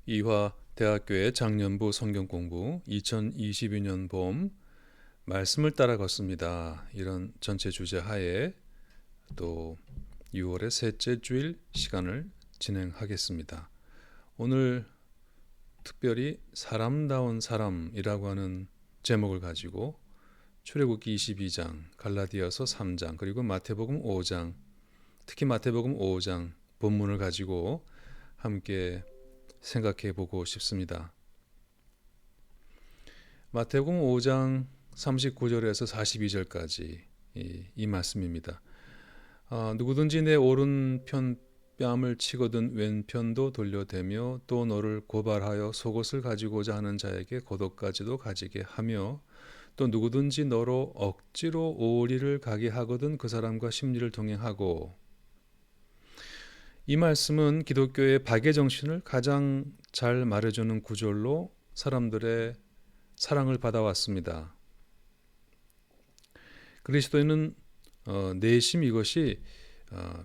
이화 대학교의 작년부 성경공부 2022년 봄 말씀을 따라 걷습니다. 이런 전체 주제 하에 또 6월의 셋째 주일 시간을 진행하겠습니다. 오늘 특별히 사람다운 사람이라고 하는 제목을 가지고 출애굽기 22장, 갈라디아서 3장, 그리고 마태복음 5장, 특히 마태복음 5장 본문을 가지고 함께 생각해 보고 싶습니다. 마태복음 5장 39절에서 42절까지 이 말씀입니다. 누구든지 내 오른편 뺨을 치거든 왼편도 돌려대며 또 너를 고발하여 속옷을 가지고자 하는 자에게 겉옷까지도 가지게 하며 또 누구든지 너로 억지로 오리를 가게 하거든 그 사람과 심리를 동행하고. 이 말씀은 기독교의 박애 정신을 가장 잘 말해주는 구절로 사람들의 사랑을 받아왔습니다. 그리스도인은 내심 이것이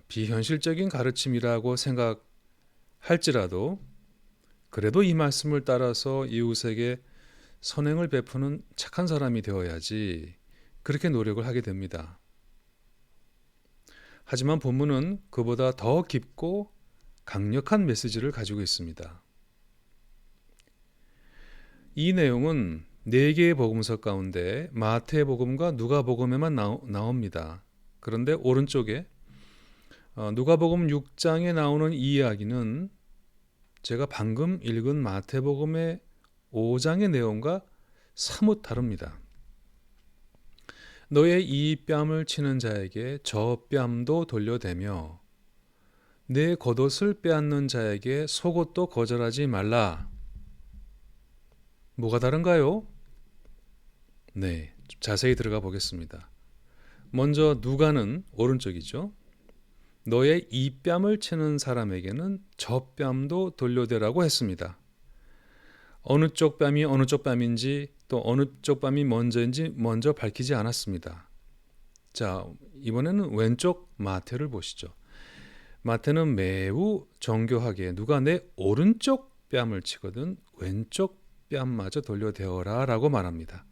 비현실적인 가르침이라고 생각할지라도 그래도 이 말씀을 따라서 이웃에게 선행을 베푸는 착한 사람이 되어야지 그렇게 노력을 하게 됩니다. 하지만 본문은 그보다 더 깊고 강력한 메시지를 가지고 있습니다. 이 내용은 4개의 복음서 가운데 마태복음과 누가복음에만 나옵니다. 그런데 오른쪽에 누가복음 6장에 나오는 이 이야기는 제가 방금 읽은 마태복음의 5장의 내용과 사뭇 다릅니다. 너의 이 뺨을 치는 자에게 저 뺨도 돌려대며 내 겉옷을 빼앗는 자에게 속옷도 거절하지 말라. 뭐가 다른가요? 네, 자세히 들어가 보겠습니다. 먼저 누가는 오른쪽이죠. 너의 이 뺨을 치는 사람에게는 저 뺨도 돌려대라고 했습니다. 어느 쪽 뺨이 어느 쪽 뺨인지 또 어느 쪽 뺨이 먼저인지 먼저 밝히지 않았습니다. 자, 이번에는 왼쪽 마태를 보시죠. 마태는 매우 정교하게 누가 내 오른쪽 뺨을 치거든 왼쪽 뺨마저 돌려대어라 라고 말합니다.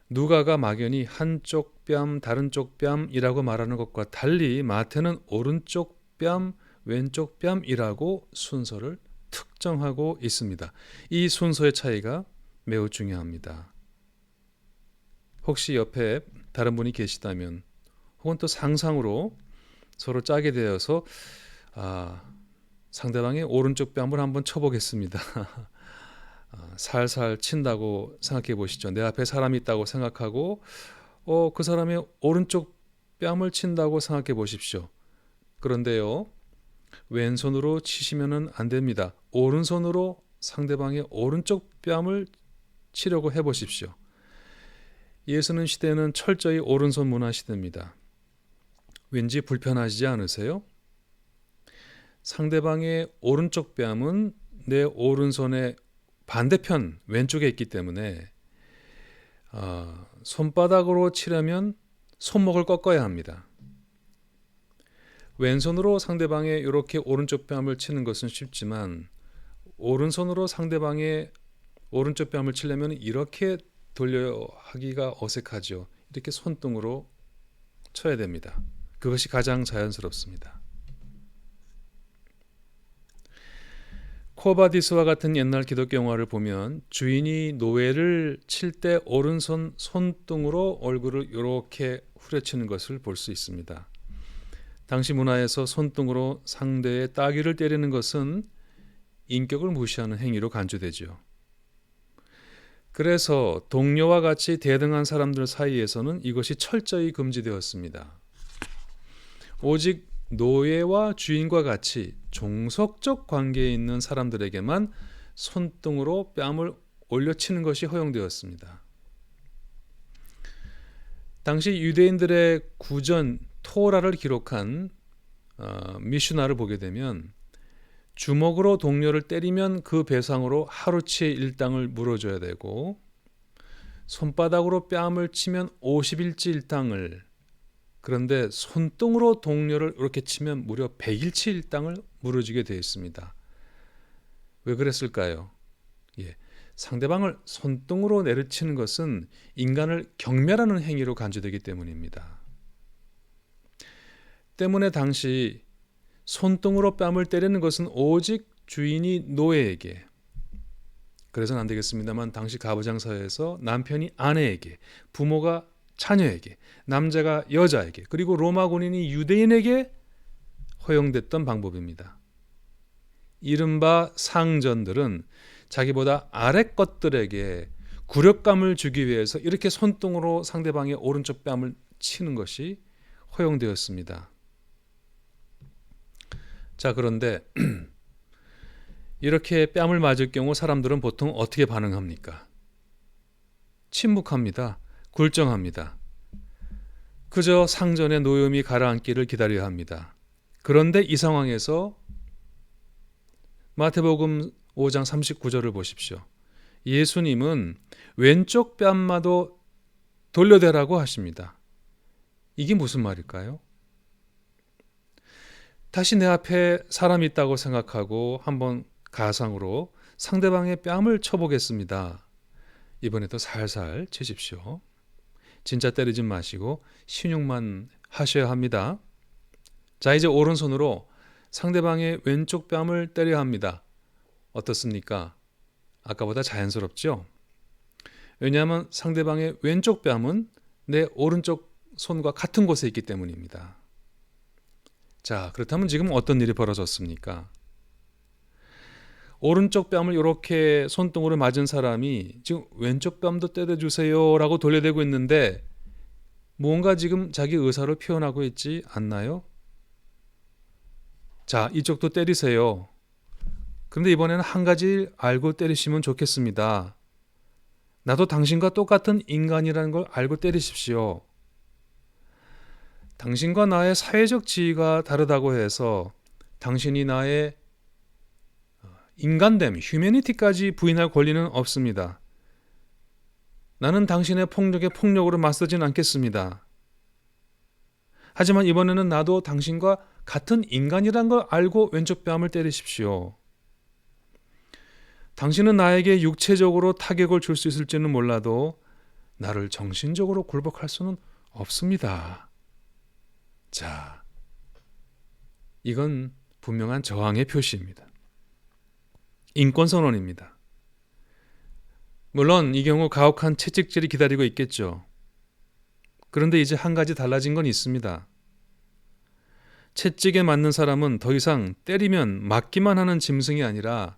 누가가 막연히 한쪽 뺨 다른 쪽 뺨이라고 말하는 것과 달리 마태는 오른쪽 뺨 왼쪽 뺨이라고 순서를 특정하고 있습니다. 이 순서의 차이가 매우 중요합니다. 혹시 옆에 다른 분이 계시다면 혹은 또 상상으로 서로 짜게 되어서 상대방의 오른쪽 뺨을 한번 쳐보겠습니다. 살살 친다고 생각해 보시죠. 내 앞에 사람이 있다고 생각하고 그 사람의 오른쪽 뺨을 친다고 생각해 보십시오. 그런데요, 왼손으로 치시면 안 됩니다. 오른손으로 상대방의 오른쪽 뺨을 치려고 해보십시오. 예수님 시대는 철저히 오른손 문화 시대입니다. 왠지 불편하시지 않으세요? 상대방의 오른쪽 뺨은 내 오른손의 반대편 왼쪽에 있기 때문에 손바닥으로 치려면 손목을 꺾어야 합니다. 왼손으로 상대방의 이렇게 오른쪽 뺨을 치는 것은 쉽지만 오른손으로 상대방의 오른쪽 뺨을 치려면 이렇게 돌려 하기가 어색하죠. 이렇게 손등으로 쳐야 됩니다. 그것이 가장 자연스럽습니다. 코바디스와 같은 옛날 기독교 영화를 보면 주인이 노예를 칠 때 오른손 손등으로 얼굴을 이렇게 후려치는 것을 볼 수 있습니다. 당시 문화에서 손등으로 상대의 따귀를 때리는 것은 인격을 무시하는 행위로 간주되죠. 그래서 동료와 같이 대등한 사람들 사이에서는 이것이 철저히 금지되었습니다. 오직 노예와 주인과 같이 종속적 관계에 있는 사람들에게만 손등으로 뺨을 올려치는 것이 허용되었습니다. 당시 유대인들의 구전 토라를 기록한 미슈나를 보게 되면 주먹으로 동료를 때리면 그 배상으로 하루치의 일당을 물어줘야 되고 손바닥으로 뺨을 치면 50일치 일당을, 그런데 손등으로 동료를 이렇게 치면 무려 100일치 일당을 물어주게 되어 있습니다. 왜 그랬을까요? 예, 상대방을 손등으로 내리치는 것은 인간을 경멸하는 행위로 간주되기 때문입니다. 때문에 당시 손등으로 뺨을 때리는 것은 오직 주인이 노예에게, 그래서는 안 되겠습니다만 당시 가부장 사회에서 남편이 아내에게, 부모가 자녀에게, 남자가 여자에게, 그리고 로마 군인이 유대인에게 허용됐던 방법입니다. 이른바 상전들은 자기보다 아래 것들에게 굴욕감을 주기 위해서 이렇게 손등으로 상대방의 오른쪽 뺨을 치는 것이 허용되었습니다. 자, 그런데 이렇게 뺨을 맞을 경우 사람들은 보통 어떻게 반응합니까? 침묵합니다. 굴정합니다. 그저 상전의 노염이 가라앉기를 기다려야 합니다. 그런데 이 상황에서 마태복음 5장 39절을 보십시오. 예수님은 왼쪽 뺨마도 돌려대라고 하십니다. 이게 무슨 말일까요? 다시 내 앞에 사람이 있다고 생각하고 한번 가상으로 상대방의 뺨을 쳐보겠습니다. 이번에도 살살 치십시오. 진짜 때리지 마시고 신용만 하셔야 합니다. 자, 이제 오른손으로 상대방의 왼쪽 뺨을 때려야 합니다. 어떻습니까? 아까보다 자연스럽죠? 왜냐하면 상대방의 왼쪽 뺨은 내 오른쪽 손과 같은 곳에 있기 때문입니다. 자, 그렇다면 지금 어떤 일이 벌어졌습니까? 오른쪽 뺨을 이렇게 손등으로 맞은 사람이 지금 왼쪽 뺨도 때려주세요 라고 돌려대고 있는데 뭔가 지금 자기 의사를 표현하고 있지 않나요? 자, 이쪽도 때리세요. 그런데 이번에는 한 가지 알고 때리시면 좋겠습니다. 나도 당신과 똑같은 인간이라는 걸 알고 때리십시오. 당신과 나의 사회적 지위가 다르다고 해서 당신이 나의 인간됨, 휴머니티까지 부인할 권리는 없습니다. 나는 당신의 폭력에 폭력으로 맞서진 않겠습니다. 하지만 이번에는 나도 당신과 같은 인간이란 걸 알고 왼쪽 뺨을 때리십시오. 당신은 나에게 육체적으로 타격을 줄 수 있을지는 몰라도 나를 정신적으로 굴복할 수는 없습니다. 자, 이건 분명한 저항의 표시입니다. 인권선언입니다. 물론 이 경우 가혹한 채찍질이 기다리고 있겠죠. 그런데 이제 한 가지 달라진 건 있습니다. 채찍에 맞는 사람은 더 이상 때리면 맞기만 하는 짐승이 아니라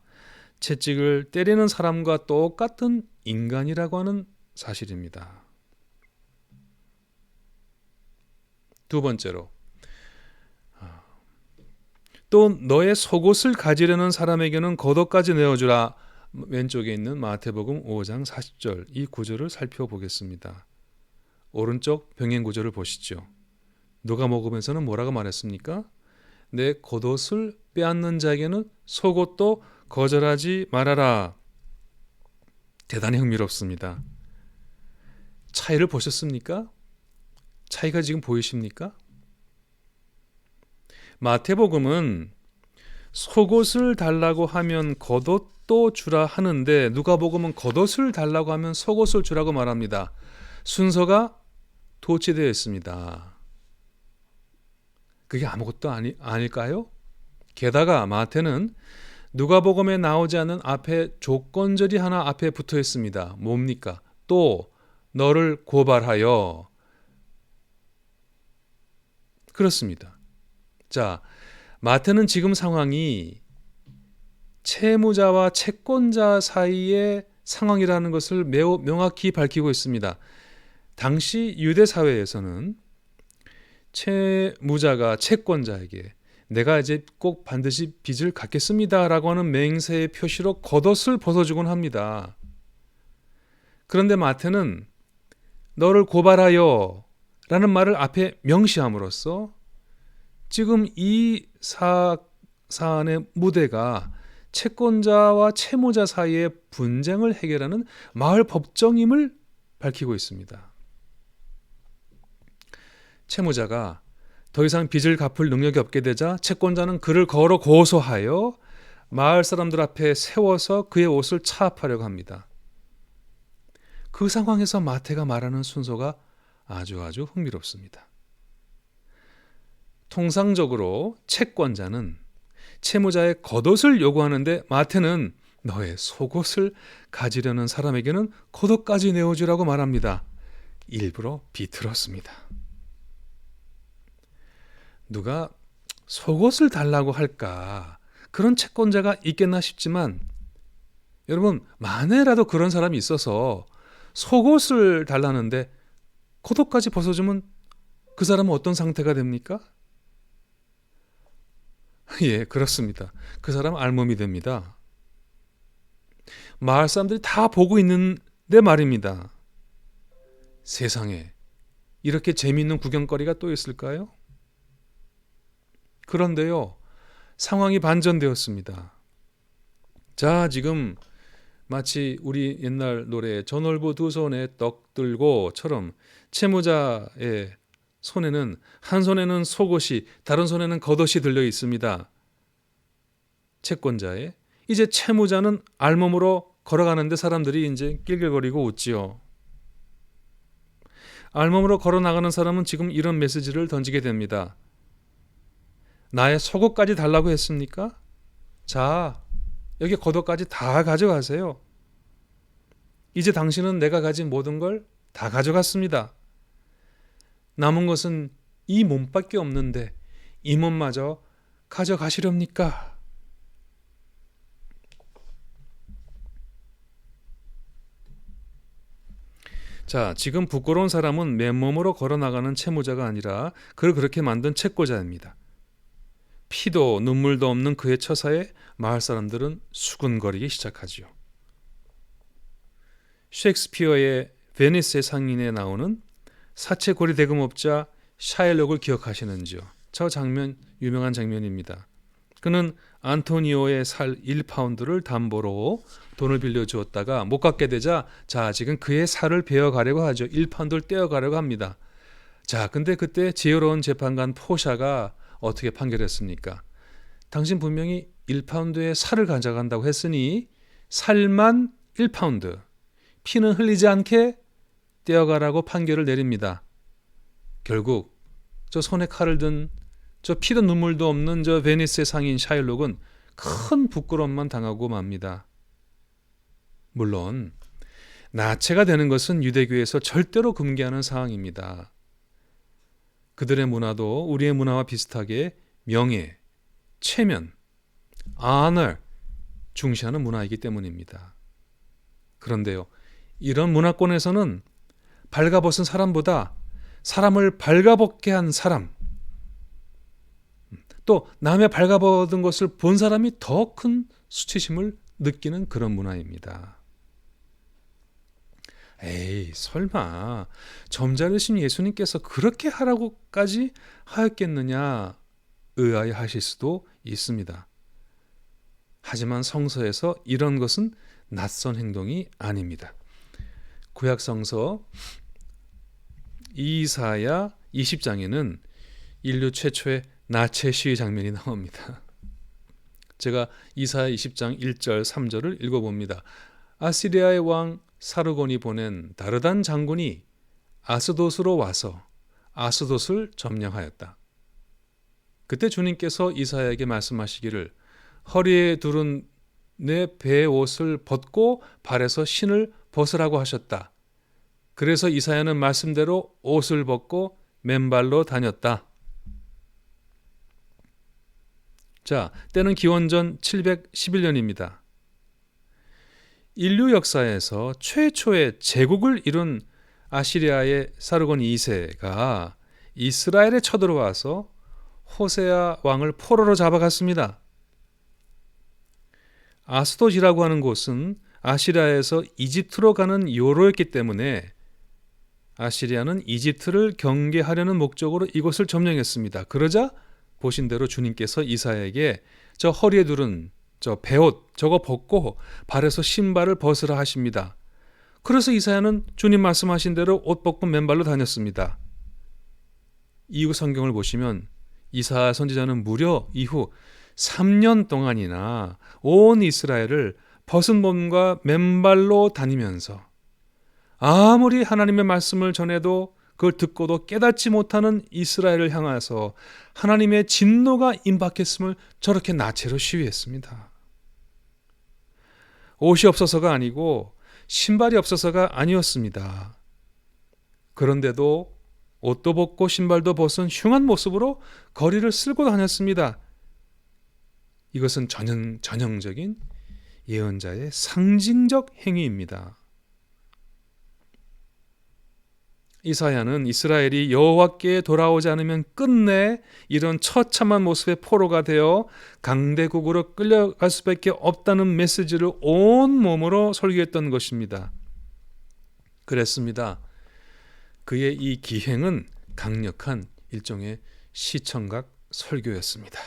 채찍을 때리는 사람과 똑같은 인간이라고 하는 사실입니다. 두 번째로, 또 너의 속옷을 가지려는 사람에게는 겉옷까지 내어주라. 왼쪽에 있는 마태복음 5장 40절 이 구절을 살펴보겠습니다. 오른쪽 병행 구절을 보시죠. 누가복음에서는 뭐라고 말했습니까? 내 겉옷을 빼앗는 자에게는 속옷도 거절하지 말아라. 대단히 흥미롭습니다. 차이를 보셨습니까? 차이가 지금 보이십니까? 마태복음은 속옷을 달라고 하면 겉옷도 주라 하는데 누가복음은 겉옷을 달라고 하면 속옷을 주라고 말합니다. 순서가 도치되어 있습니다. 그게 아무것도 아닐까요? 게다가 마태는 누가복음에 나오지 않는 앞에 조건절이 하나 앞에 붙어 있습니다. 뭡니까? 또 너를 고발하여. 그렇습니다. 자, 마태는 지금 상황이 채무자와 채권자 사이의 상황이라는 것을 매우 명확히 밝히고 있습니다. 당시 유대 사회에서는 채무자가 채권자에게 내가 이제 꼭 반드시 빚을 갚겠습니다라고 하는 맹세의 표시로 겉옷을 벗어주곤 합니다. 그런데 마태는 너를 고발하여 라는 말을 앞에 명시함으로써 지금 이 사안의 무대가 채권자와 채무자 사이의 분쟁을 해결하는 마을 법정임을 밝히고 있습니다. 채무자가 더 이상 빚을 갚을 능력이 없게 되자 채권자는 그를 걸어 고소하여 마을 사람들 앞에 세워서 그의 옷을 차압하려고 합니다. 그 상황에서 마태가 말하는 순서가 아주 흥미롭습니다. 통상적으로 채권자는 채무자의 겉옷을 요구하는데 마태는 너의 속옷을 가지려는 사람에게는 겉옷까지 내어주라고 말합니다. 일부러 비틀었습니다. 누가 속옷을 달라고 할까? 그런 채권자가 있겠나 싶지만 여러분, 만에라도 그런 사람이 있어서 속옷을 달라는데 겉옷까지 벗어주면 그 사람은 어떤 상태가 됩니까? 예, 그렇습니다. 그 사람 알몸이 됩니다. 마을 사람들이 다 보고 있는데 말입니다. 세상에 이렇게 재미있는 구경거리가 또 있을까요? 그런데요, 상황이 반전되었습니다. 자, 지금 마치 우리 옛날 노래 저널부 두 손에 떡 들고처럼 채무자의 손에는 한 손에는 속옷이 다른 손에는 겉옷이 들려 있습니다. 채권자의. 이제 채무자는 알몸으로 걸어가는데 사람들이 이제 낄낄거리고 웃지요. 알몸으로 걸어 나가는 사람은 지금 이런 메시지를 던지게 됩니다. 나의 속옷까지 달라고 했습니까? 자, 여기 겉옷까지 다 가져가세요. 이제 당신은 내가 가진 모든 걸 다 가져갔습니다. 남은 것은 이 몸밖에 없는데 이 몸마저 가져가시렵니까? 자, 지금 부끄러운 사람은 맨몸으로 걸어나가는 채무자가 아니라 그를 그렇게 만든 채권자입니다. 피도 눈물도 없는 그의 처사에 마을 사람들은 수군거리기 시작하지요. 셰익스피어의 베니스의 상인에 나오는 사채고리 대금업자 샤일록을 기억하시는지요? 저 장면 유명한 장면입니다. 그는 안토니오의 살 1파운드를 담보로 돈을 빌려주었다가 못 갚게 되자 자, 지금 그의 살을 베어가려고 하죠. 1파운드를 떼어가려고 합니다. 자, 근데 그때 지혜로운 재판관 포샤가 어떻게 판결했습니까? 당신 분명히 1파운드의 살을 가져간다고 했으니 살만 1파운드, 피는 흘리지 않게 떼어가라고 판결을 내립니다. 결국 저 손에 칼을 든 저 피도 눈물도 없는 저 베니스의 상인 샤일록은 큰 부끄러움만 당하고 맙니다. 물론 나체가 되는 것은 유대교에서 절대로 금기하는 사항입니다. 그들의 문화도 우리의 문화와 비슷하게 명예, 체면, honor 중시하는 문화이기 때문입니다. 그런데요, 이런 문화권에서는 발가벗은 사람보다 사람을 발가벗게 한 사람, 또 남의 발가벗은 것을 본 사람이 더 큰 수치심을 느끼는 그런 문화입니다. 에이, 설마 점잖으신 예수님께서 그렇게 하라고까지 하였겠느냐 의아해하실 수도 있습니다. 하지만 성서에서 이런 것은 낯선 행동이 아닙니다. 구약 성서 이사야 20장에는 인류 최초의 나체 시위 장면이 나옵니다. 제가 이사야 20장 1절 3절을 읽어봅니다. 아시리아의 왕 사르곤이 보낸 다르단 장군이 아스돗으로 와서 아스돗을 점령하였다. 그때 주님께서 이사야에게 말씀하시기를 허리에 두른 내 배의 옷을 벗고 발에서 신을 벗으라고 하셨다. 그래서 이사야는 말씀대로 옷을 벗고 맨발로 다녔다. 자, 때는 기원전 711년입니다. 인류 역사에서 최초의 제국을 이룬 아시리아의 사르곤 2세가 이스라엘에 쳐들어와서 호세아 왕을 포로로 잡아갔습니다. 아스돗이라고 하는 곳은 아시리아에서 이집트로 가는 요로였기 때문에 아시리아는 이집트를 경계하려는 목적으로 이곳을 점령했습니다. 그러자 보신 대로 주님께서 이사야에게 저 허리에 두른 저 베옷 저거 벗고 발에서 신발을 벗으라 하십니다. 그래서 이사야는 주님 말씀하신 대로 옷 벗고 맨발로 다녔습니다. 이후 성경을 보시면 이사야 선지자는 무려 이후 3년 동안이나 온 이스라엘을 벗은 몸과 맨발로 다니면서 아무리 하나님의 말씀을 전해도 그걸 듣고도 깨닫지 못하는 이스라엘을 향해서 하나님의 진노가 임박했음을 저렇게 나체로 시위했습니다. 옷이 없어서가 아니고 신발이 없어서가 아니었습니다. 그런데도 옷도 벗고 신발도 벗은 흉한 모습으로 거리를 쓸고 다녔습니다. 이것은 전형적인 예언자의 상징적 행위입니다. 이사야는 이스라엘이 여호와께 돌아오지 않으면 끝내 이런 처참한 모습의 포로가 되어 강대국으로 끌려갈 수밖에 없다는 메시지를 온 몸으로 설교했던 것입니다. 그랬습니다. 그의 이 기행은 강력한 일종의 시청각 설교였습니다.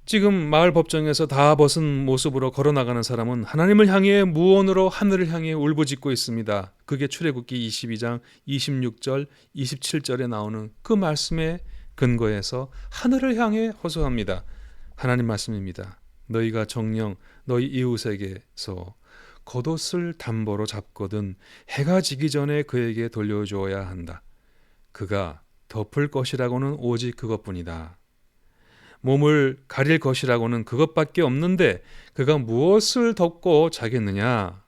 지금 마을 법정에서 다 벗은 모습으로 걸어나가는 사람은 하나님을 향해 무언으로 하늘을 향해 울부짖고 있습니다. 그게 출애굽기 22장 26절 27절에 나오는 그 말씀에 근거해서 하늘을 향해 호소합니다. 하나님 말씀입니다. 너희가 정녕 너희 이웃에게서 겉옷을 담보로 잡거든 해가 지기 전에 그에게 돌려주어야 한다. 그가 덮을 것이라고는 오직 그것뿐이다. 몸을 가릴 것이라고는 그것밖에 없는데 그가 무엇을 덮고 자겠느냐?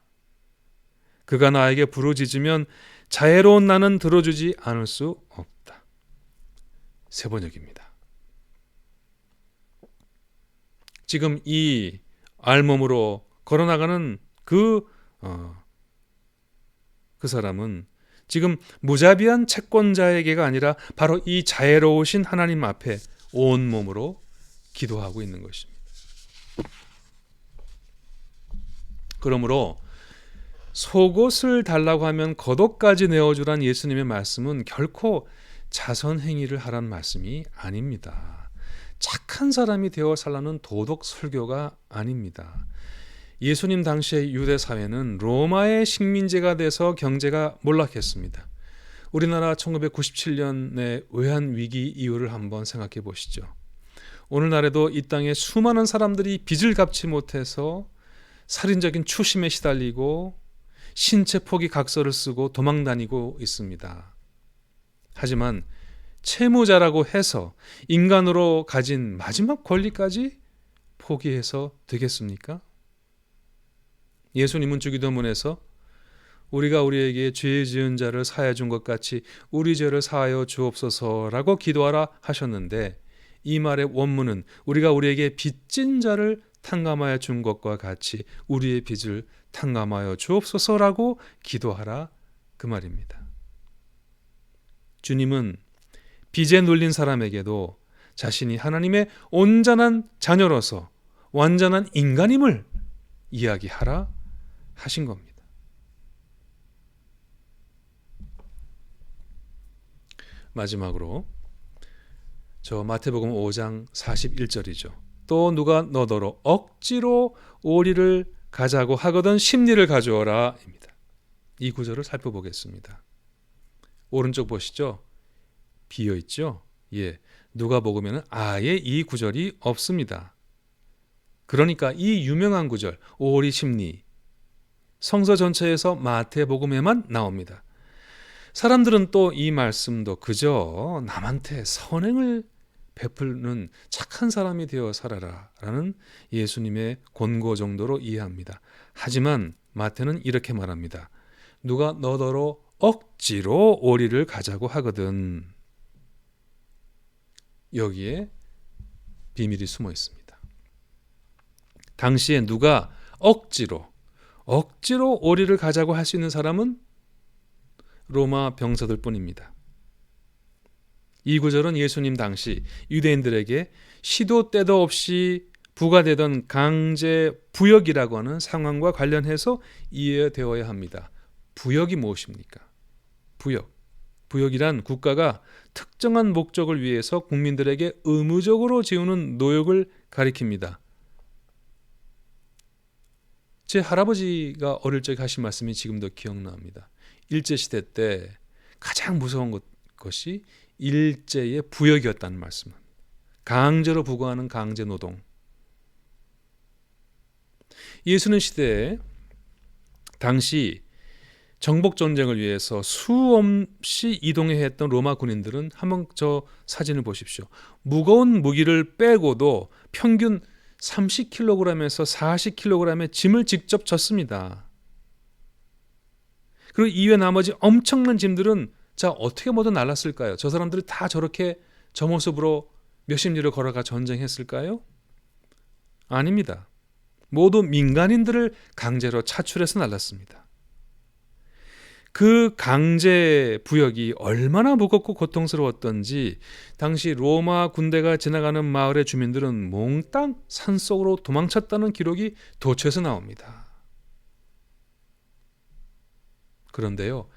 그가 나에게 부르짖으면 자애로운 나는 들어주지 않을 수 없다. 세 번역입니다. 지금 이 알몸으로 걸어나가는 그 사람은 지금 무자비한 채권자에게가 아니라 바로 이 자애로우신 하나님 앞에 온몸으로 기도하고 있는 것입니다. 그러므로 속옷을 달라고 하면 겉옷까지 내어주란 예수님의 말씀은 결코 자선행위를 하란 말씀이 아닙니다. 착한 사람이 되어 살라는 도덕 설교가 아닙니다. 예수님 당시의 유대 사회는 로마의 식민지가 돼서 경제가 몰락했습니다. 우리나라 1997년의 외환위기 이후를 한번 생각해 보시죠. 오늘날에도 이 땅에 수많은 사람들이 빚을 갚지 못해서 살인적인 추심에 시달리고 신체 포기 각서를 쓰고 도망다니고 있습니다. 하지만 채무자라고 해서 인간으로 가진 마지막 권리까지 포기해서 되겠습니까? 예수님은 주기도문에서 우리가 우리에게 죄 지은 자를 사하여 준 것 같이 우리 죄를 사하여 주옵소서라고 기도하라 하셨는데 이 말의 원문은 우리가 우리에게 빚진 자를 탕감하여 준 것과 같이 우리의 빚을 탕감하여 주옵소서라고 기도하라 그 말입니다. 주님은 빚에 눌린 사람에게도 자신이 하나님의 온전한 자녀로서 완전한 인간임을 이야기하라 하신 겁니다. 마지막으로 저 마태복음 5장 41절이죠. 또 누가 너더러 억지로 오리를 가자고 하거든 십리를 가져오라 입니다. 이 구절을 살펴보겠습니다. 오른쪽 보시죠. 비어 있죠. 예, 누가복음에는 아예 이 구절이 없습니다. 그러니까 이 유명한 구절 오리 십리 성서 전체에서 마태복음에만 나옵니다. 사람들은 또 이 말씀도 그저 남한테 선행을 베푸는 착한 사람이 되어 살아라 라는 예수님의 권고 정도로 이해합니다. 하지만 마태는 이렇게 말합니다. 누가 너더러 억지로 오리를 가자고 하거든. 여기에 비밀이 숨어 있습니다. 당시에 누가 억지로 오리를 가자고 할 수 있는 사람은 로마 병사들 뿐입니다. 이 구절은 예수님 당시 유대인들에게 시도 때도 없이 부과되던 강제 부역이라고 하는 상황과 관련해서 이해되어야 합니다. 부역이 무엇입니까? 부역이란 국가가 특정한 목적을 위해서 국민들에게 의무적으로 지우는 노역을 가리킵니다. 제 할아버지가 어릴 적에 하신 말씀이 지금도 기억납니다. 일제시대 때 가장 무서운 것 것이 일제의 부역이었다는 말씀은, 강제로 부과하는 강제 노동. 예수님 시대에 당시 정복 전쟁을 위해서 수없이 이동해야 했던 로마 군인들은, 한번 저 사진을 보십시오. 무거운 무기를 빼고도 평균 30kg에서 40kg의 짐을 직접 졌습니다. 그리고 이외 나머지 엄청난 짐들은 자 어떻게 모두 날랐을까요? 저 사람들이 다 저렇게 저 모습으로 몇십 리를 걸어가 전쟁했을까요? 아닙니다. 모두 민간인들을 강제로 차출해서 날랐습니다. 그 강제 부역이 얼마나 무겁고 고통스러웠던지 당시 로마 군대가 지나가는 마을의 주민들은 몽땅 산속으로 도망쳤다는 기록이 도처에서 나옵니다. 그런데요,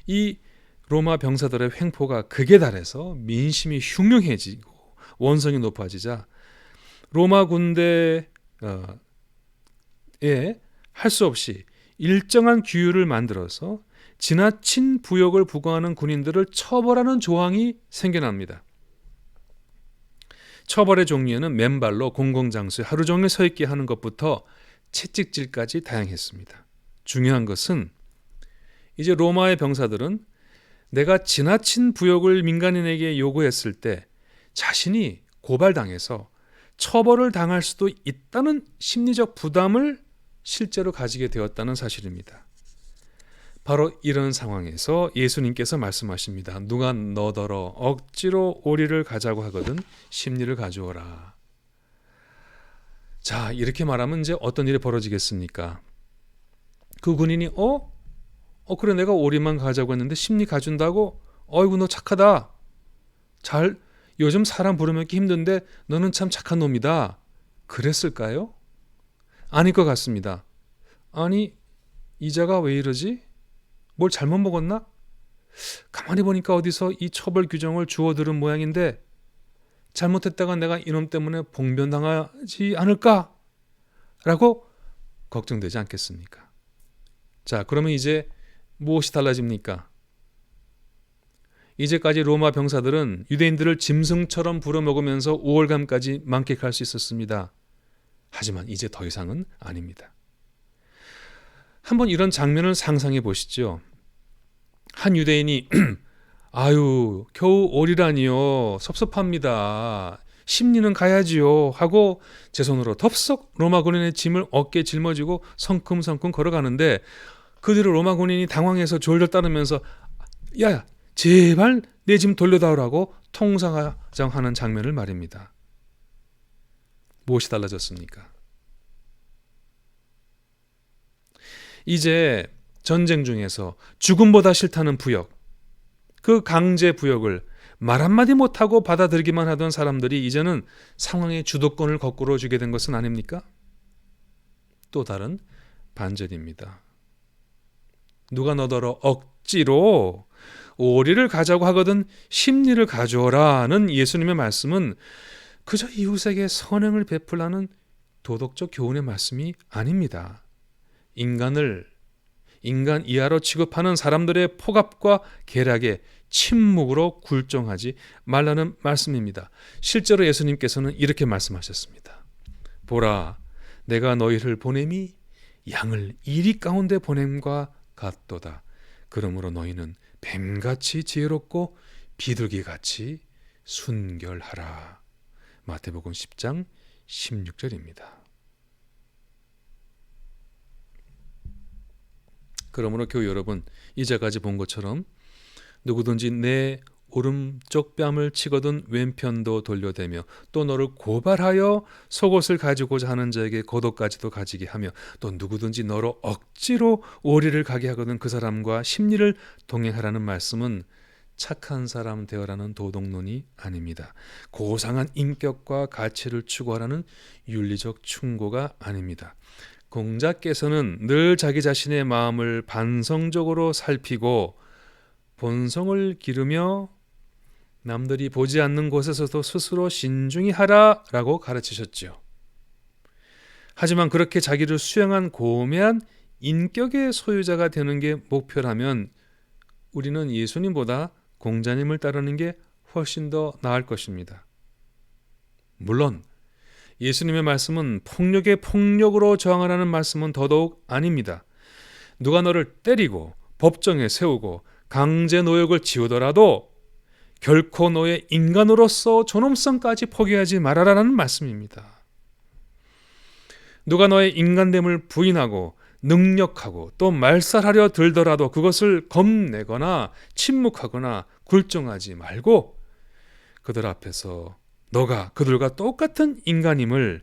이 로마 병사들의 횡포가 극에 달해서 민심이 흉흉해지고 원성이 높아지자 로마 군대에 할 수 없이 일정한 규율을 만들어서 지나친 부역을 부과하는 군인들을 처벌하는 조항이 생겨납니다. 처벌의 종류에는 맨발로 공공장소에 하루 종일 서 있게 하는 것부터 채찍질까지 다양했습니다. 중요한 것은 이제 로마의 병사들은 내가 지나친 부역을 민간인에게 요구했을 때 자신이 고발당해서 처벌을 당할 수도 있다는 심리적 부담을 실제로 가지게 되었다는 사실입니다. 바로 이런 상황에서 예수님께서 말씀하십니다. 누가 너더러 억지로 오리를 가자고 하거든 십리를 가져오라. 자, 이렇게 말하면 이제 어떤 일이 벌어지겠습니까? 그 군인이 그래 내가 오리만 가자고 했는데 십리 가준다고? 어이구 너 착하다. 요즘 사람 부르먹기 힘든데 너는 참 착한 놈이다. 그랬을까요? 아닐 것 같습니다. 아니 이자가 왜 이러지? 뭘 잘못 먹었나? 가만히 보니까 어디서 이 처벌 규정을 주워들은 모양인데 잘못했다가 내가 이놈 때문에 봉변당하지 않을까? 라고 걱정되지 않겠습니까? 자, 그러면 이제 무엇이 달라집니까? 이제까지 로마 병사들은 유대인들을 짐승처럼 부려먹으면서 우월감까지 만끽할 수 있었습니다. 하지만 이제 더 이상은 아닙니다. 한번 이런 장면을 상상해 보시죠. 한 유대인이 아유 겨우 오리라니요 섭섭합니다. 십리는 가야지요 하고 제 손으로 덥석 로마 군인의 짐을 어깨에 짊어지고 성큼성큼 걸어가는데 그 뒤로 로마 군인이 당황해서 졸졸 따르면서 야 제발 내 짐 돌려다오라고 통상하장하는 장면을 말입니다. 무엇이 달라졌습니까? 이제 전쟁 중에서 죽음보다 싫다는 부역, 그 강제 부역을 말 한마디 못하고 받아들이기만 하던 사람들이 이제는 상황의 주도권을 거꾸로 주게 된 것은 아닙니까? 또 다른 반전입니다. 누가 너더러 억지로 오리를 가자고 하거든 십리를 가져오라는 예수님의 말씀은 그저 이웃에게 선행을 베풀라는 도덕적 교훈의 말씀이 아닙니다. 인간 이하로 취급하는 사람들의 포갑과 계략에 침묵으로 굴종하지 말라는 말씀입니다. 실제로 예수님께서는 이렇게 말씀하셨습니다. 보라, 내가 너희를 보냄이 양을 이리 가운데 보냄과 같도다. 그러므로 너희는 뱀같이 지혜롭고 비둘기같이 순결하라. 마태복음 10장 16절입니다. 그러므로 교회 여러분, 이제까지 본 것처럼 누구든지 내 오른쪽 뺨을 치거든 왼편도 돌려대며 또 너를 고발하여 속옷을 가지고자 하는 자에게 겉옷까지도 가지게 하며 또 누구든지 너로 억지로 오리를 가게 하거든 그 사람과 십리를 동행하라는 말씀은 착한 사람 되어라는 도덕론이 아닙니다. 고상한 인격과 가치를 추구하라는 윤리적 충고가 아닙니다. 공자께서는 늘 자기 자신의 마음을 반성적으로 살피고 본성을 기르며 남들이 보지 않는 곳에서도 스스로 신중히 하라라고 가르치셨죠. 하지만 그렇게 자기를 수양한 고매한 인격의 소유자가 되는 게 목표라면 우리는 예수님보다 공자님을 따르는 게 훨씬 더 나을 것입니다. 물론 예수님의 말씀은 폭력에 폭력으로 저항하라는 말씀은 더더욱 아닙니다. 누가 너를 때리고 법정에 세우고 강제 노역을 지우더라도 결코 너의 인간으로서 존엄성까지 포기하지 말아라라는 말씀입니다. 누가 너의 인간됨을 부인하고 능력하고 또 말살하려 들더라도 그것을 겁내거나 침묵하거나 굴종하지 말고 그들 앞에서 너가 그들과 똑같은 인간임을,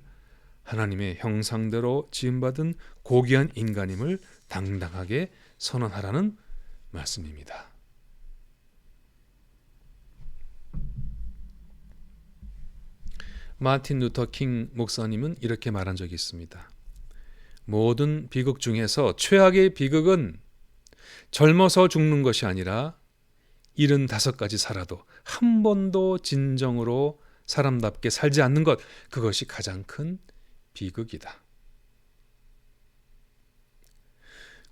하나님의 형상대로 지음받은 고귀한 인간임을 당당하게 선언하라는 말씀입니다. 마틴 루터 킹 목사님은 이렇게 말한 적이 있습니다. 모든 비극 중에서 최악의 비극은 젊어서 죽는 것이 아니라 75까지 살아도 한 번도 진정으로 사람답게 살지 않는 것, 그것이 가장 큰 비극이다.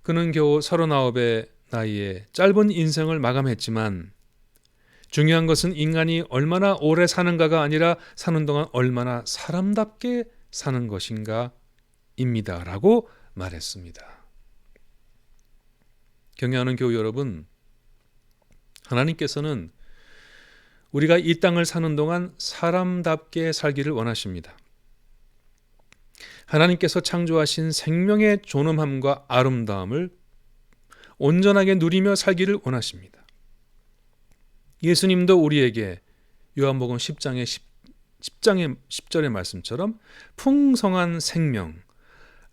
그는 겨우 39의 나이에 짧은 인생을 마감했지만 중요한 것은 인간이 얼마나 오래 사는가가 아니라 사는 동안 얼마나 사람답게 사는 것인가 입니다 라고 말했습니다. 경애하는 교우 여러분, 하나님께서는 우리가 이 땅을 사는 동안 사람답게 살기를 원하십니다. 하나님께서 창조하신 생명의 존엄함과 아름다움을 온전하게 누리며 살기를 원하십니다. 예수님도 우리에게 요한복음 10장의 10절의 말씀처럼 풍성한 생명,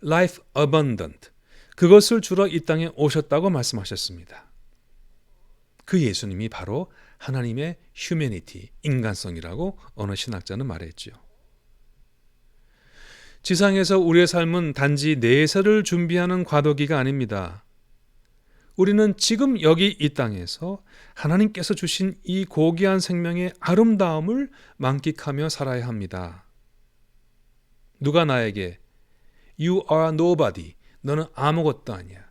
life abundant, 그것을 주러 이 땅에 오셨다고 말씀하셨습니다. 그 예수님이 바로 하나님의 humanity, 인간성이라고 어느 신학자는 말했지요. 지상에서 우리의 삶은 단지 내세를 준비하는 과도기가 아닙니다. 우리는 지금 여기 이 땅에서 하나님께서 주신 이 고귀한 생명의 아름다움을 만끽하며 살아야 합니다. 누가 나에게 You are nobody, 너는 아무것도 아니야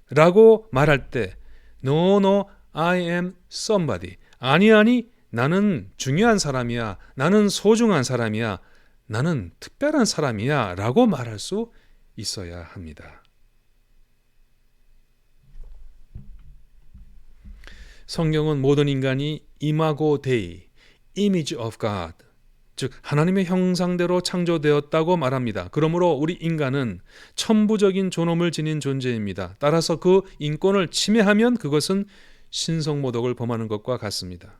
라고 말할 때 No, no, I am somebody, 아니, 나는 중요한 사람이야, 나는 소중한 사람이야, 나는 특별한 사람이야 라고 말할 수 있어야 합니다. 성경은 모든 인간이 이마고 데이, image of God, 즉 하나님의 형상대로 창조되었다고 말합니다. 그러므로 우리 인간은 천부적인 존엄을 지닌 존재입니다. 따라서 그 인권을 침해하면 그것은 신성모독을 범하는 것과 같습니다.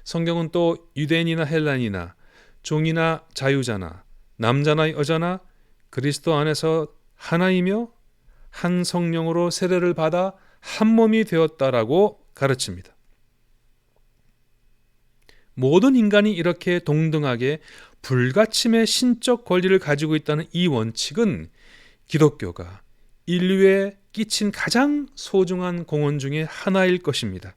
성경은 또 유대인이나 헬라인이나 종이나 자유자나 남자나 여자나 그리스도 안에서 하나이며 한 성령으로 세례를 받아 한 몸이 되었다라고 가르칩니다. 모든 인간이 이렇게 동등하게 불가침의 신적 권리를 가지고 있다는 이 원칙은 기독교가 인류에 끼친 가장 소중한 공헌 중에 하나일 것입니다.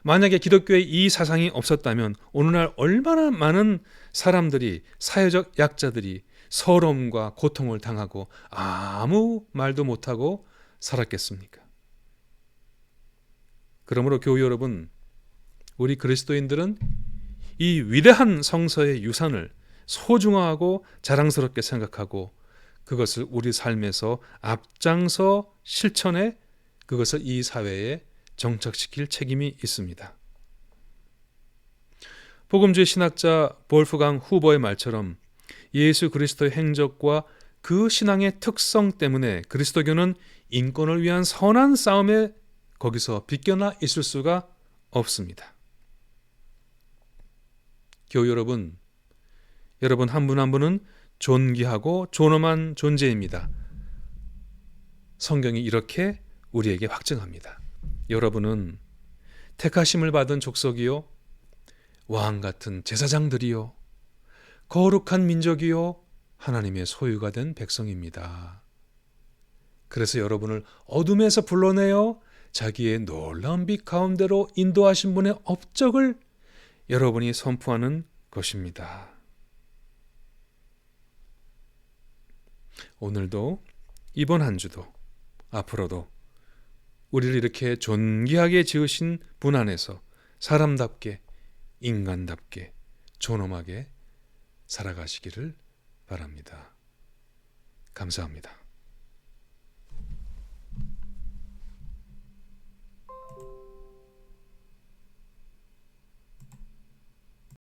만약에 기독교의 이 사상이 없었다면 오늘날 얼마나 많은 사람들이, 사회적 약자들이 서러움과 고통을 당하고 아무 말도 못하고 살았겠습니까? 그러므로 교우 여러분, 우리 그리스도인들은 이 위대한 성서의 유산을 소중하고 자랑스럽게 생각하고 그것을 우리 삶에서 앞장서 실천해 그것을 이 사회에 정착시킬 책임이 있습니다. 복음주의 신학자 볼프강 후버의 말처럼 예수 그리스도의 행적과 그 신앙의 특성 때문에 그리스도교는 인권을 위한 선한 싸움에 거기서 비껴나 있을 수가 없습니다. 교우 여러분, 여러분 한 분 한 분은 존귀하고 존엄한 존재입니다. 성경이 이렇게 우리에게 확증합니다. 여러분은 택하심을 받은 족속이요, 왕 같은 제사장들이요, 거룩한 민족이요, 하나님의 소유가 된 백성입니다. 그래서 여러분을 어둠에서 불러내어 자기의 놀라운 빛 가운데로 인도하신 분의 업적을 여러분이 선포하는 것입니다. 오늘도, 이번 한 주도, 앞으로도 우리를 이렇게 존귀하게 지으신 분 안에서 사람답게, 인간답게, 존엄하게 살아가시기를 바랍니다. 감사합니다.